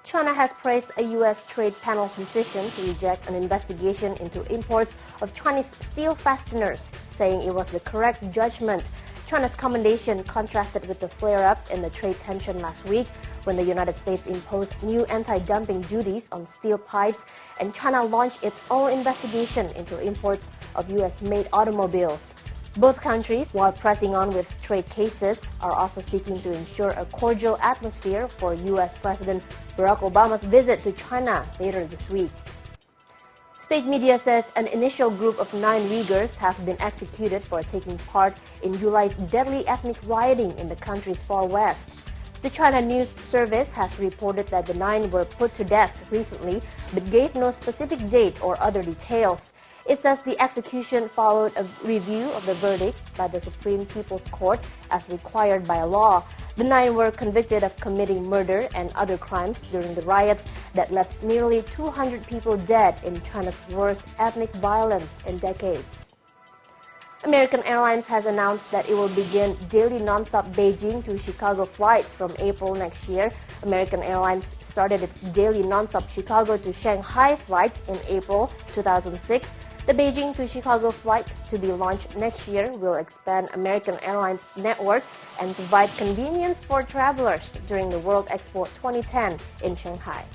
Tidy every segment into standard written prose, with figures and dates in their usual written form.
China has praised a U.S. trade panel's decision to reject an investigation into imports of Chinese steel fasteners, saying it was the correct judgment. China's commendation contrasted with the flare-up in the trade tension last week when the United States imposed new anti-dumping duties on steel pipes and China launched its own investigation into imports of U.S.-made automobiles. Both countries, while pressing on with trade cases, are also seeking to ensure a cordial atmosphere for U.S. President Barack Obama's visit to China later this week. State media says an initial group of 9 Uyghurs have been executed for taking part in July's deadly ethnic rioting in the country's far west. The China News Service has reported that the 9 were put to death recently, but gave no specific date or other details. It says the execution followed a review of the verdicts by the Supreme People's Court as required by law. The 9 were convicted of committing murder and other crimes during the riots that left nearly 200 people dead in China's worst ethnic violence in decades. American Airlines has announced that it will begin daily nonstop Beijing to Chicago flights from April next year. American Airlines started its daily nonstop Chicago to Shanghai flight in April 2006. The Beijing to Chicago flight, to be launched next year, will expand American Airlines' network and provide convenience for travelers during the World Expo 2010 in Shanghai.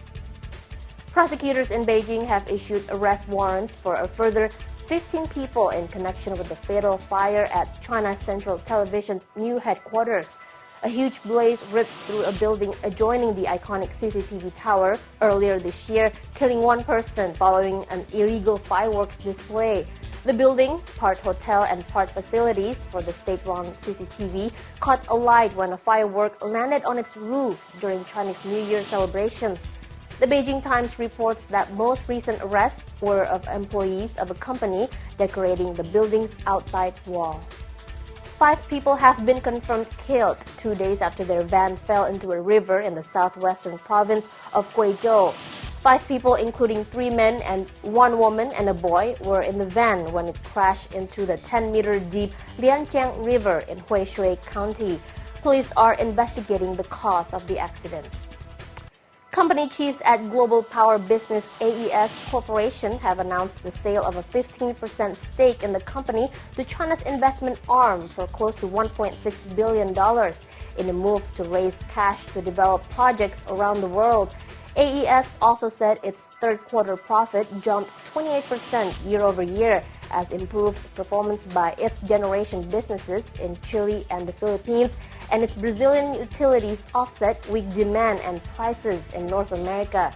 Prosecutors in Beijing have issued arrest warrants for a further 15 people in connection with the fatal fire at China Central Television's new headquarters. A huge blaze ripped through a building adjoining the iconic CCTV tower earlier this year, killing 1 person following an illegal fireworks display. The building, part hotel and part facilities for the state-run CCTV, caught alight when a firework landed on its roof during Chinese New Year celebrations. The Beijing Times reports that most recent arrests were of employees of a company decorating the building's outside wall. 5 people have been confirmed killed 2 days after their van fell into a river in the southwestern province of Guizhou. 5 people, including 3 men and 1 woman and a boy, were in the van when it crashed into the 10-meter deep Lianjiang River in Huishui County. Police are investigating the cause of the accident. Company chiefs at global power business AES Corporation have announced the sale of a 15% stake in the company to China's investment arm for close to $1.6 billion in a move to raise cash to develop projects around the world. AES also said its third-quarter profit jumped 28% year-over-year as improved performance by its generation businesses in Chile and the Philippines and its Brazilian utilities offset weak demand and prices in North America.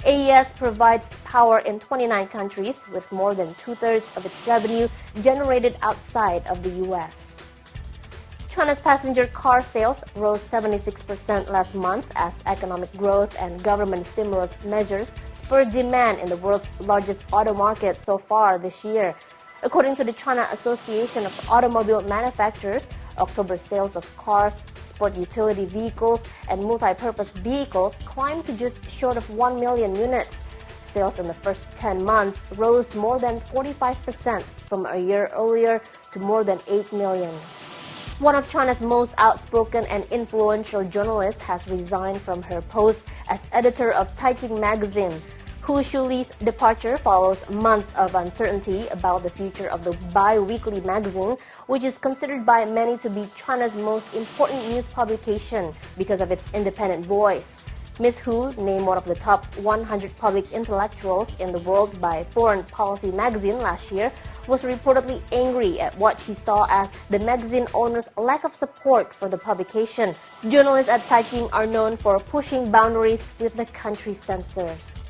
AES provides power in 29 countries, with more than 2/3 of its revenue generated outside of the U.S. China's passenger car sales rose 76% last month as economic growth and government stimulus measures spurred demand in the world's largest auto market so far this year. According to the China Association of Automobile Manufacturers, October sales of cars, sport utility vehicles, and multi-purpose vehicles climbed to just short of 1 million units. Sales in the first 10 months rose more than 45% from a year earlier to more than 8 million. One of China's most outspoken and influential journalists has resigned from her post as editor of Taiping magazine. Hu Shuli's departure follows months of uncertainty about the future of the bi-weekly magazine, which is considered by many to be China's most important news publication because of its independent voice. Ms. Hu, named one of the top 100 public intellectuals in the world by Foreign Policy magazine last year, was reportedly angry at what she saw as the magazine owner's lack of support for the publication. Journalists at Taiping are known for pushing boundaries with the country's censors.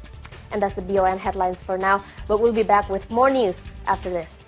And that's the BON headlines for now, but we'll be back with more news after this.